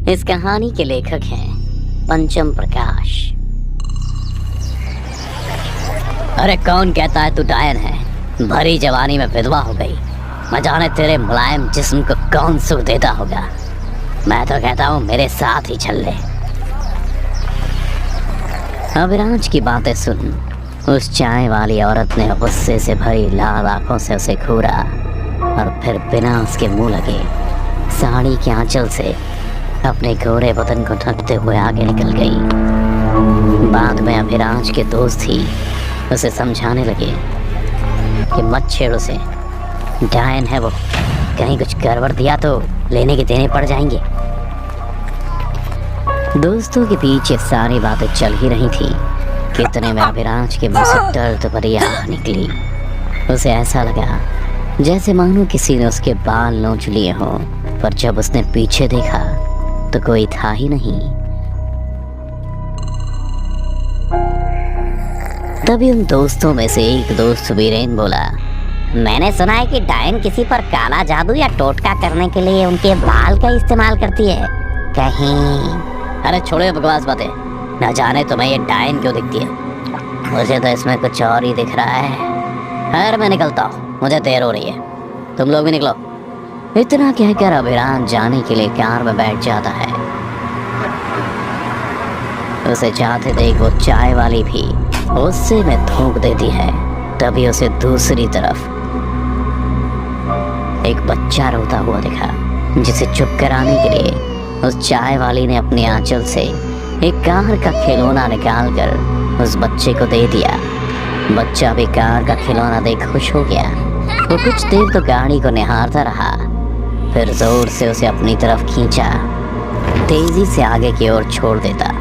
इस कहानी के लेखक हैं पंचम प्रकाश। अरे कौन कहता है तू डायन है? भरी जवानी में विधवा हो गई। मैं जाने तेरे मुलायम जिस्म को कौन सुख देता होगा। मैं तो कहता हूँ मेरे साथ ही चल ले। अविराज की बातें सुन उस चाय वाली औरत ने गुस्से से भरी लाल आंखों से उसे घूरा और फिर बिना उसके मुंह लगे साड़ी के आंचल से अपने गोरे बदन को ढकते हुए आगे निकल गई। बाद में अभिराज के दोस्त ही उसे समझाने लगे कि मत छेड़ उसे, डायन है वो, कहीं कुछ गड़बड़ दिया तो लेने के देने पड़ जाएंगे। दोस्तों के पीछे सारी बातें चल ही रही थी कि इतने में अभिराज के मुंह से दर्द भरी आह निकली। उसे ऐसा लगा जैसे मानो किसी ने उसके बाल नोच लिए हों, पर जब उसने पीछे देखा तो कोई था ही नहीं। तभी उन दोस्तों में से एक दोस्त वीरेन बोला, मैंने सुना है कि डायन किसी पर काला जादू या टोटका करने के लिए उनके बाल का इस्तेमाल करती है कहीं। अरे छोड़ो बकवास बातें, न जाने तुम्हें ये डायन क्यों दिखती है। मुझे तो इसमें कुछ और ही दिख रहा है। खैर मैं निकलता हूँ, मुझे देर हो रही है, तुम लोग भी निकलो। इतना कहकर अभिराज जाने के लिए कार में बैठ जाता है। उसे जाते देख वो चाय वाली भी गुस्से में थूक देती है। तभी उसे दूसरी तरफ एक बच्चा रोता हुआ दिखा, जिसे चुप कराने के लिए उस चाय वाली ने अपने आंचल से एक कार का खिलौना निकालकर उस बच्चे को दे दिया। बच्चा भी कार का खिलौना देख खुश हो गया। वो कुछ देर तो गाड़ी को निहारता रहा, फिर जोर से उसे अपनी तरफ खींचा, तेजी से आगे की ओर छोड़ देता।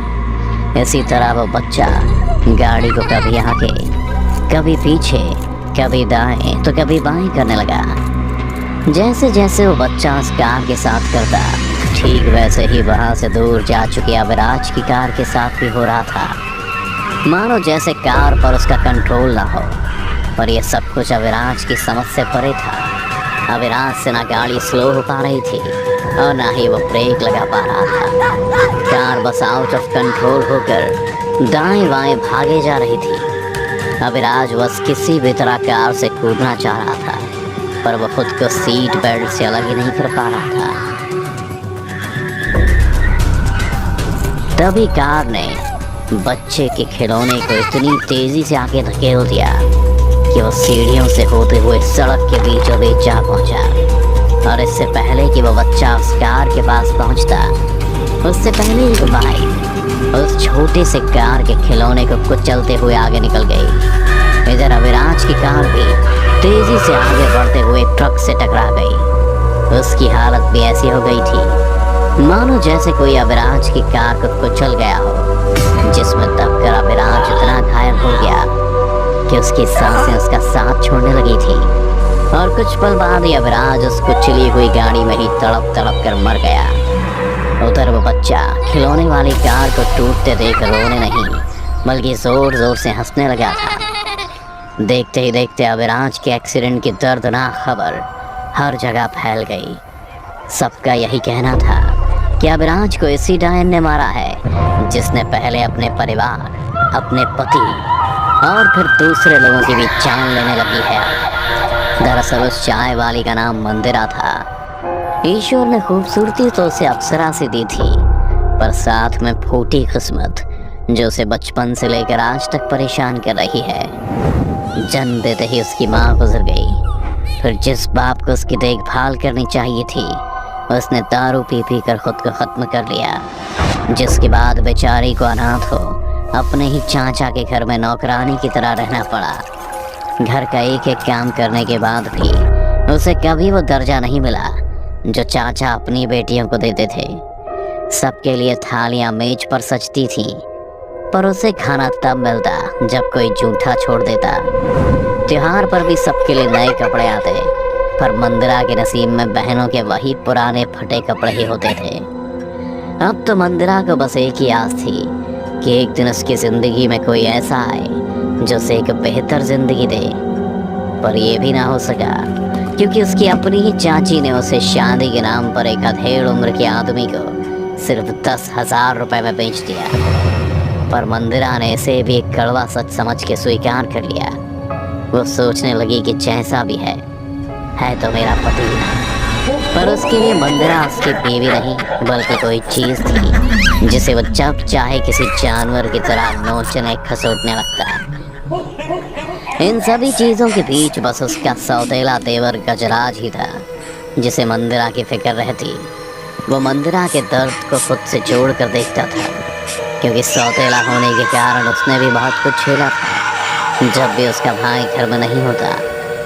इसी तरह वो बच्चा गाड़ी को कभी आगे, कभी पीछे, कभी दाएं तो कभी बाएं करने लगा। जैसे जैसे वो बच्चा उस कार के साथ करता, ठीक वैसे ही वहां से दूर जा चुके अविराज की कार के साथ भी हो रहा था। मानो जैसे कार पर उसका कंट्रोल ना हो। पर यह सब कुछ अविराज की समझ से परे था। अविराज से ना गाड़ी स्लो हो पा रही थी और ना ही वो ब्रेक लगा पा रहा था। Car bus out of control होकर दाएं बाएं भागे जा रही थी। अविराज बस किसी भी तरह कार से कूदना चाह रहा था, पर वो खुद को सीट बेल्ट से अलग ही नहीं कर पा रहा था। तभी कार ने बच्चे के खिलौने को इतनी तेजी से आगे धकेल दिया कि वो सीढ़ियों से होते हुए सड़क के बीचों बीच जा पहुंचा। और इससे पहले कि वो बच्चा उस कार के पास पहुंचता, उससे पहले एक बाइक उस छोटे से कार के खिलौने को कुचलते हुए आगे निकल गई। इधर अविराज की कार भी तेजी से आगे बढ़ते हुए ट्रक से टकरा गई। उसकी हालत भी ऐसी हो गई थी मानो जैसे कोई अविराज की कार को कुचल गया हो, जिसमें दबकर अविराज इतना घायल हो गया कि उसकी सांसें उसका साथ छोड़ने लगी थी। और कुछ पल बाद ही अविराज उस कुचली हुई गाड़ी में ही तड़प तड़प कर मर गया। उधर वो बच्चा खिलौने वाली कार को टूटते देख रोने नहीं बल्कि जोर जोर से हंसने लगा था। देखते ही देखते अविराज के एक्सीडेंट की दर्दनाक खबर हर जगह फैल गई। सबका यही कहना था कि अविराज को इसी डायन ने मारा है, जिसने पहले अपने परिवार, अपने पति और फिर दूसरे लोगों की भी जान लेने लगी है। दरअसल उस चाय वाली का नाम मंदिरा था। ईश्वर ने खूबसूरती तो उसे अप्सरा से दी थी, पर साथ में फूटी किस्मत जो उसे बचपन से लेकर आज तक परेशान कर रही है। जन्म देते ही उसकी माँ गुजर गई। फिर जिस बाप को उसकी देखभाल करनी चाहिए थी, उसने दारू पी पी कर खुद को खत्म कर लिया। जिसके बाद बेचारी को अनाथ हो अपने ही चाचा के घर में नौकरानी की तरह रहना पड़ा। घर का एक एक काम करने के बाद भी उसे कभी वो दर्जा नहीं मिला जो चाचा अपनी बेटियों को देते थे। सबके लिए थालियां मेज पर सजती थी, पर उसे खाना तब मिलता जब कोई जूठा छोड़ देता। त्योहार पर भी सबके लिए नए कपड़े आते, पर मंदिरा के नसीब में बहनों के वही पुराने फटे कपड़े ही होते थे। अब तो मंदिरा को बस एक ही आस थी कि एक दिन उसकी जिंदगी में कोई ऐसा आए जो उसे एक बेहतर जिंदगी दे। पर यह भी ना हो सका, क्योंकि उसकी अपनी ही चाची ने उसे शादी के नाम पर एक अधेड़ उम्र के आदमी को सिर्फ 10,000 रुपए में बेच दिया। पर मंदिरा ने इसे भी एक कड़वा सच समझ के स्वीकार कर लिया। वो सोचने लगी कि जैसा भी है तो मेरा पति ही। पर उसके लिए मंदिरा उसकी बीवी नहीं बल्कि कोई चीज थी जिसे वो जब चाहे किसी जानवर की तरह नोचने खसोटने लगता है। इन सभी चीजों के बीच बस उसका सौतेला देवर गजराज ही था जिसे मंदिरा की फिक्र रहती। वो मंदिरा के दर्द को खुद से जोड़ कर देखता था, क्योंकि सौतेला होने के कारण उसने भी बहुत कुछ झेला था। जब भी उसका भाई घर में नहीं होता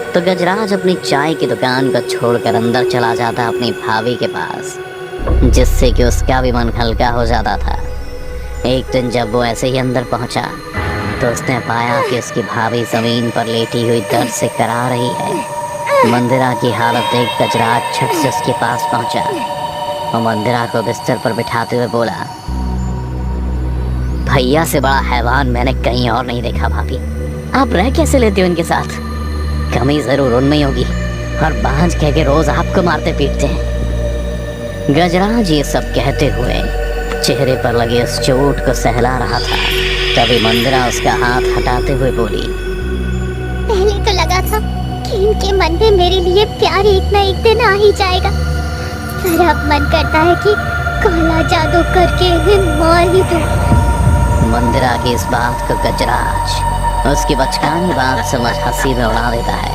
तो गजराज अपनी चाय की दुकान को छोड़कर अंदर चला जाता अपनी भाभी के पास, जिससे कि उसका भी मन हल्का हो जाता था। एक दिन जब वो ऐसे ही अंदर पहुंचा तो उसने पाया कि उसकी भाभी जमीन पर लेटी हुई दर्द से करा रही है। मंदिरा की हालत देख गजराज झट से उसके पास पहुंचा और मंदिरा को बिस्तर पर बिठाते हुए बोला, भैया से बड़ा हैवान मैंने कहीं और नहीं देखा भाभी। आप रह कैसे लेते हो इनके साथ? कमी जरूर उनमें होगी और बांझ कह के रोज आपको मारते पीटते हैं। गजराज ये सब कहते हुए चेहरे पर लगे उस चोट को सहला रहा था। तभी मंदिरा उसका हाथ हटाते हुए बोली, पहले तो लगा था कि इनके मन में मेरे लिए प्यार एक ना एक दिन आ ही जाएगा, पर अब मन करता है कि काला जादू करके इन्हें मार ही दूं। मंदिरा की इस बात को गजराज उसकी बचकानी बात समझ हंसी में उड़ा देता है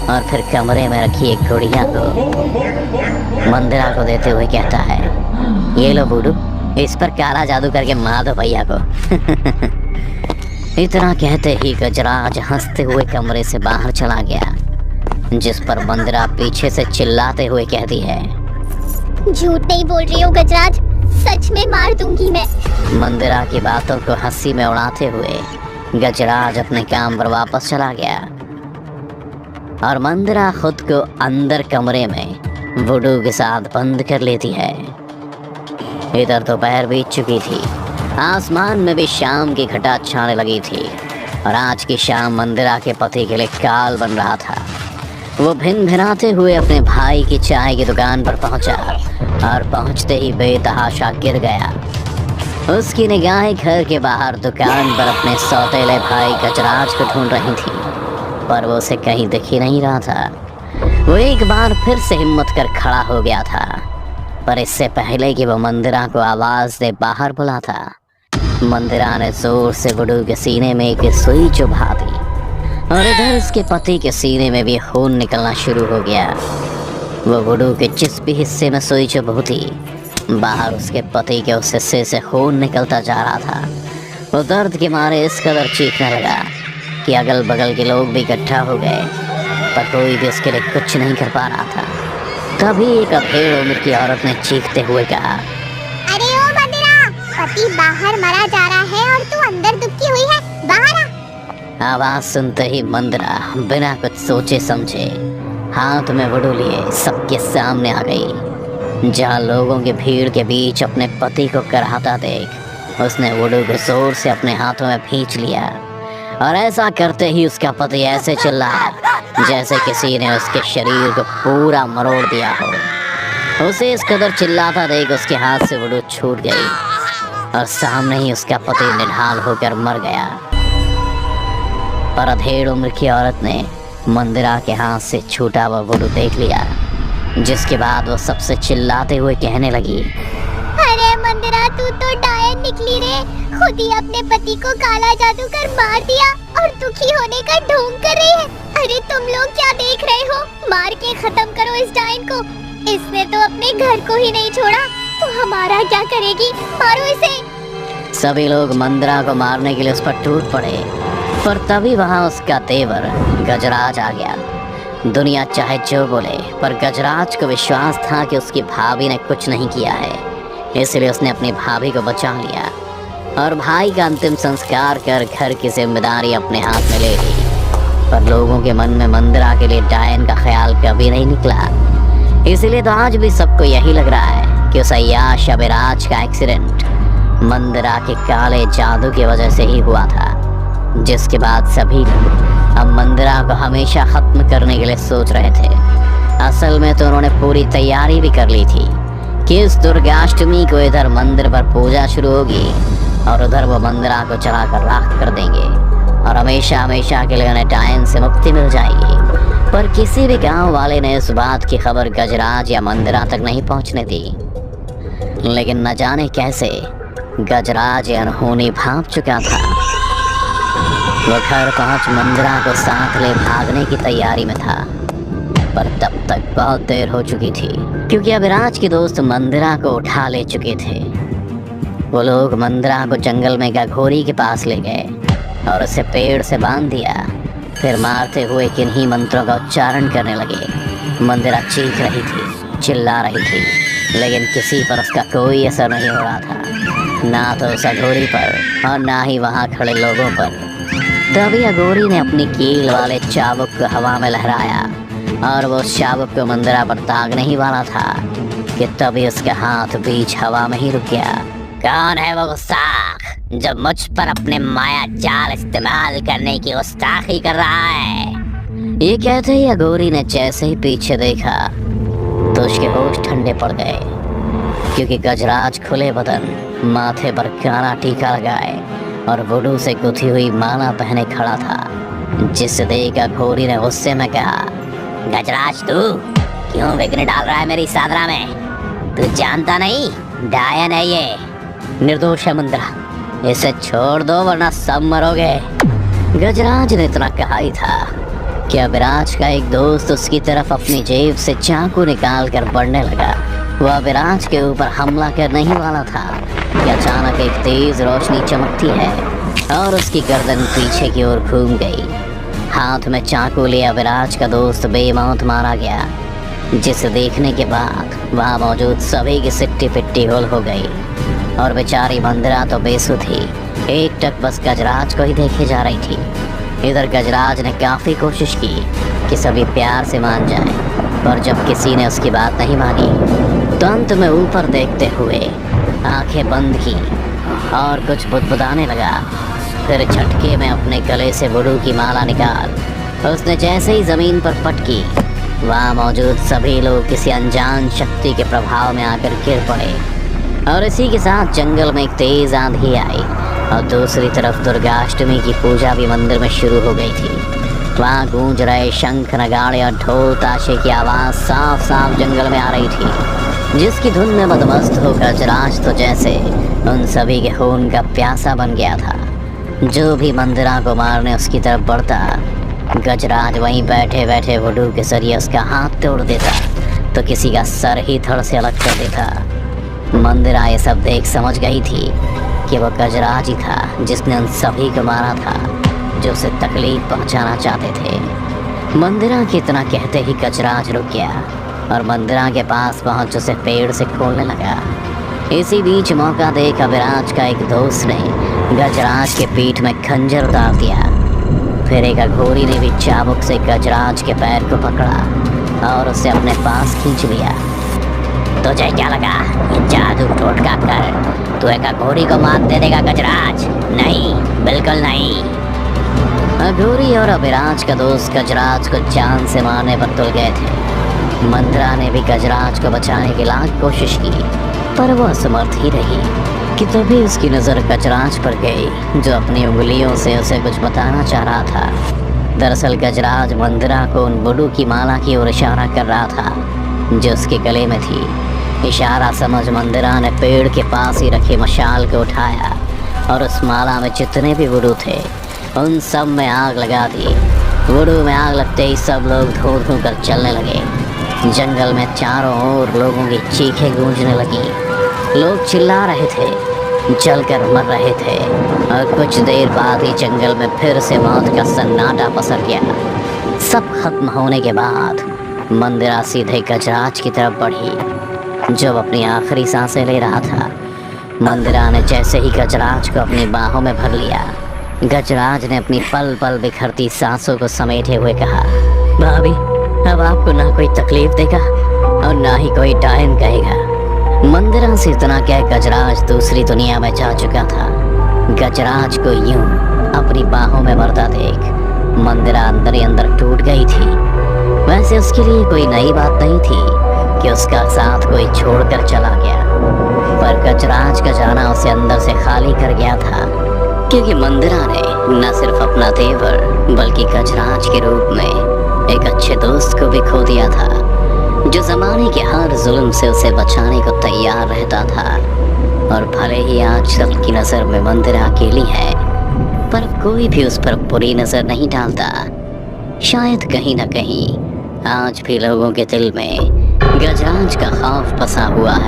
और फिर कमरे में रखी एक गुड़िया को मंदिरा को देते हुए कहता है, ये लो बूढ़ू, इस पर काला जादू करके मार दो भैया को। इतना कहते ही गजराज हंसते हुए कमरे से बाहर चला गया, जिस पर मंदिरा पीछे से चिल्लाते हुए कहती है, झूठ नहीं बोल रही हो गजराज, सच में मार दूंगी मैं। मंदिरा की बातों को हंसी में उड़ाते हुए गजराज अपने काम पर वापस चला गया और मंदिरा खुद को अंदर कमरे में वुडू के साथ बंद कर लेती है। इधर दोपहर बीत चुकी थी, आसमान में भी शाम की घटा छाने लगी थी और आज की शाम मंदिरा के पति के लिए काल बन रहा था। वो भिन भिनाते हुए अपने भाई की चाय की दुकान पर पहुंचा और पहुंचते ही बेतहाशा गिर गया। उसकी निगाहें घर के बाहर दुकान पर अपने सौतेले भाई गजराज को ढूंढ रही थी, पर वो उसे कहीं दिख ही नहीं रहा था। वो एक बार फिर से हिम्मत कर खड़ा हो गया था, पर इससे पहले कि वो मंदिरा को आवाज दे बाहर बुला था, मंदिरा ने जोर से वुडू के सीने में एक सुई चुभा दी और इधर उसके पति के सीने में भी खून निकलना शुरू हो गया। वो वुडू के जिस भी हिस्से में सुई चुभ थी, बाहर उसके पति के उस हिस्से से खून निकलता जा रहा था। वो दर्द के मारे इस कदर चीखने लगा कि अगल बगल के लोग भी इकट्ठा हो गए, पर कोई भी उसके लिए कुछ नहीं कर पा रहा था। तभी एक अधेड़ उम्र की औरत ने चीखते हुए कहा, अरे ओ मंदिरा, पति बाहर मरा जा रहा है और तू अंदर दुबकी हुई है, बाहर आ। आवाज सुनते ही मंदिरा बिना कुछ सोचे समझे हाथ में वुडू लिए सबके सामने आ गई। जहाँ लोगों की भीड़ के बीच अपने पति को कराहता देख उसने वुडू को जोर से अपने हाथों में खींच लिया और ऐसा करते ही उसका पति ऐसे चिल्लाया जैसे किसी ने उसके शरीर को पूरा मरोड़ दिया हो। उसे इस कदर चिल्लाता देख उसके हाथ से वुडू छूट गई और सामने ही उसका पति निढाल होकर मर गया। पर अधेड़ उम्र की औरत ने मंदिरा के हाथ से छूटा हुआ वुडू देख लिया, जिसके बाद वो सबसे चिल्लाते हुए कहने लगी, अरे मंदिरा, तू तो डायन निकली रे, खुद ही अपने पति को काला जादू कर मार दिया और दुखी होने का ढोंग कर रही है। अरे तुम लोग क्या देख रहे हो, मार के खत्म करो इस डायन को। इसने तो अपने घर को ही नहीं छोड़ा, तो हमारा क्या करेगी, मारो इसे। सभी लोग मंदिरा को मारने के लिए उस पर टूट पड़े, पर तभी वहाँ उसका देवर गजराज आ गया। दुनिया चाहे जो बोले, पर गजराज को विश्वास था कि उसकी भाभी ने कुछ नहीं किया है, इसलिए उसने अपनी भाभी को बचा लिया और भाई का अंतिम संस्कार कर घर की जिम्मेदारी अपने हाथ में ले ली। पर लोगों के मन में मंदिरा के लिए डायन का ख्याल कभी नहीं निकला, इसलिए तो आज भी सबको यही लग रहा है कि उस अय्याश अभिराज का एक्सीडेंट मंदिरा के काले जादू की वजह से ही हुआ था, जिसके बाद सभी लोग अब मंदिरा को हमेशा खत्म करने के लिए सोच रहे थे। असल में तो उन्होंने पूरी तैयारी भी कर ली थी कि इस दुर्गाष्टमी को इधर मंदिर पर पूजा शुरू होगी और उधर वो मंदिरा को चढ़ाकर राख कर देंगे और हमेशा हमेशा के लिए उन्हें डायन से मुक्ति मिल जाएगी। पर किसी भी गांव वाले ने इस बात की खबर गजराज या मंदिरा तक नहीं पहुंचने दी। लेकिन न जाने कैसे गजराज अनहोनी भाप चुका था। वो घर पहुंच मंदिरा को साथ ले भागने की तैयारी में था, पर तब तक बहुत देर हो चुकी थी, क्योंकि अभिराज के दोस्त मंदिरा को उठा ले चुके थे। वो लोग मंदिरा को जंगल में गघोरी के पास ले गए और उसे पेड़ से बांध दिया। फिर मारते हुए किन्हीं मंत्रों का उच्चारण करने लगे। मंदिरा चीख रही थी, चिल्ला रही थी, लेकिन किसी पर उसका कोई असर नहीं हो रहा था, ना तो उस अघोरी पर और ना ही वहाँ खड़े लोगों पर। तभी अघोरी ने अपनी कील वाले चाबुक को हवा में लहराया और वो चाबुक को मंदिरा पर दागने ही वाला था कि तभी उसका हाथ बीच हवा में ही रुक गया। कौन है वो गुस्ताख जो मुझ पर अपने माया जाल इस्तेमाल करने की गुस्ताखी कर रहा है? ये कहते ही अघोरी ने जैसे ही पीछे देखा तो उसके होश ठंडे पड़ गए, क्योंकि गजराज खुले बदन, माथे पर काला टीका लगाए और वुडू से गुथी हुई माला पहने खड़ा था, जिसे देख अघोरी ने गुस्से में कहा, गजराज तू क्यों विघ्न डाल रहा है मेरी साधना में? तू जानता नहीं डायन है ये, निर्दोष है मंदिरा, इसे छोड़ दो वरना सब मरोगे। गजराज ने इतना कहा ही था कि अभिराज का एक दोस्त उसकी तरफ अपनी जेब से चाकू निकाल कर बढ़ने लगा। वह अभिराज के ऊपर हमला करने ही वाला था कि अचानक एक तेज रोशनी चमकती है और उसकी गर्दन पीछे की ओर घूम गई। हाथ में चाकू लिए अभिराज का दोस्त बेमौत मारा गया, जिसे देखने के बाद वहाँ मौजूद सभी की सिट्टी पिट्टी होल हो गई और बेचारी मंदिरा तो बेसुध थी, एक टक बस गजराज को ही देखे जा रही थी। इधर गजराज ने काफ़ी कोशिश की कि सभी प्यार से मान जाएं, पर जब किसी ने उसकी बात नहीं मानी तो अंत में ऊपर देखते हुए आंखें बंद की और कुछ बुदबुदाने लगा। फिर झटके में अपने गले से वुडू की माला निकाल उसने जैसे ही ज़मीन पर पटकी, वहाँ मौजूद सभी लोग किसी अनजान शक्ति के प्रभाव में आकर गिर पड़े और इसी के साथ जंगल में एक तेज आंधी आई और दूसरी तरफ दुर्गाष्टमी की पूजा भी मंदिर में शुरू हो गई थी। वहाँ गूंज रहे शंख, नगाड़े और ढोल ताशे की आवाज़ साफ साफ जंगल में आ रही थी, जिसकी धुन में मदमस्त हो गजराज तो जैसे उन सभी के खून का प्यासा बन गया था। जो भी मंदिरा को मारने उसकी तरफ बढ़ता, गजराज वहीं बैठे बैठे वुडू के जरिए उसका हाथ तोड़ देता तो किसी का सर ही धड़ से अलग कर देता। मंदिरा ये सब देख समझ गई थी कि वह गजराज ही था जिसने उन सभी को मारा था जो उसे तकलीफ पहुंचाना चाहते थे। मंदिरा के इतना कहते ही गजराज रुक गया और मंदिरा के पास पहुंच उसे पेड़ से खोलने लगा। इसी बीच मौका देख अभिराज का एक दोस्त ने गजराज के पीठ में खंजर उतार दिया। फिर एक अघोरी ने भी चाबुक से गजराज के पैर को पकड़ा और उसे अपने पास खींच लिया। तुझे क्या लगा ये जादू टोटका कर तू एक अघोरी को मात दे देगा गजराज? नहीं, बिल्कुल नहीं। अघोरी और अभिराज का दोस्त गजराज को जान से मारने पर तुल गए थे। मंदिरा ने भी गजराज को बचाने की लाख कोशिश की, पर वह असमर्थ ही रही कि तभी उसकी नज़र गजराज पर गई, जो अपनी उंगलियों से उसे कुछ बताना चाह रहा था। दरअसल गजराज मंदिरा को उन वुडू की माला की ओर इशारा कर रहा था जो उसके गले में थी। इशारा समझ मंदिरा ने पेड़ के पास ही रखे मशाल को उठाया और उस माला में जितने भी वुडू थे उन सब में आग लगा दी। वुडू में आग लगते ही सब लोग धो धो कर चलने लगे। जंगल में चारों ओर लोगों की चीखें गूंजने लगी। लोग चिल्ला रहे थे, जलकर मर रहे थे और कुछ देर बाद ही जंगल में फिर से मौत का सन्नाटा पसर गया। सब खत्म होने के बाद मंदिरा सीधे गजराज की तरफ बढ़ी जो अपनी आखिरी सांसें ले रहा था। मंदिरा ने जैसे ही गजराज को अपनी बाहों में भर लिया, गजराज ने अपनी पल पल बिखरती सांसों को समेटे हुए कहा, भाभी अब आपको ना कोई तकलीफ देगा और ना ही कोई डायन कहेगा। मंदिरा से इतना कह गजराज दूसरी दुनिया में जा चुका था। गजराज को यूं अपनी बाहों में मरता देख मंदिरा अंदर ही अंदर टूट गई थी। वैसे उसके लिए कोई नई बात नहीं थी, कि उसका साथ कोई छोड़कर चला गया, पर गजराज का जाना उसे अंदर से खाली कर गया था, क्योंकि मंदिरा ने न सिर्फ अपना तेवर बल्कि गजराज के रूप में एक अच्छे दोस्त को भी खो दिया था, जो जमाने के हर जुल्म से उसे बचाने को तैयार रहता था। और भले ही आज सबकी नजर में मंदिरा अकेली है, पर कोई भी उस पर बुरी नजर नहीं डालता। शायद कहीं न कहीं आज भी लोगों के दिल में गजराज का खौफ बसा हुआ है।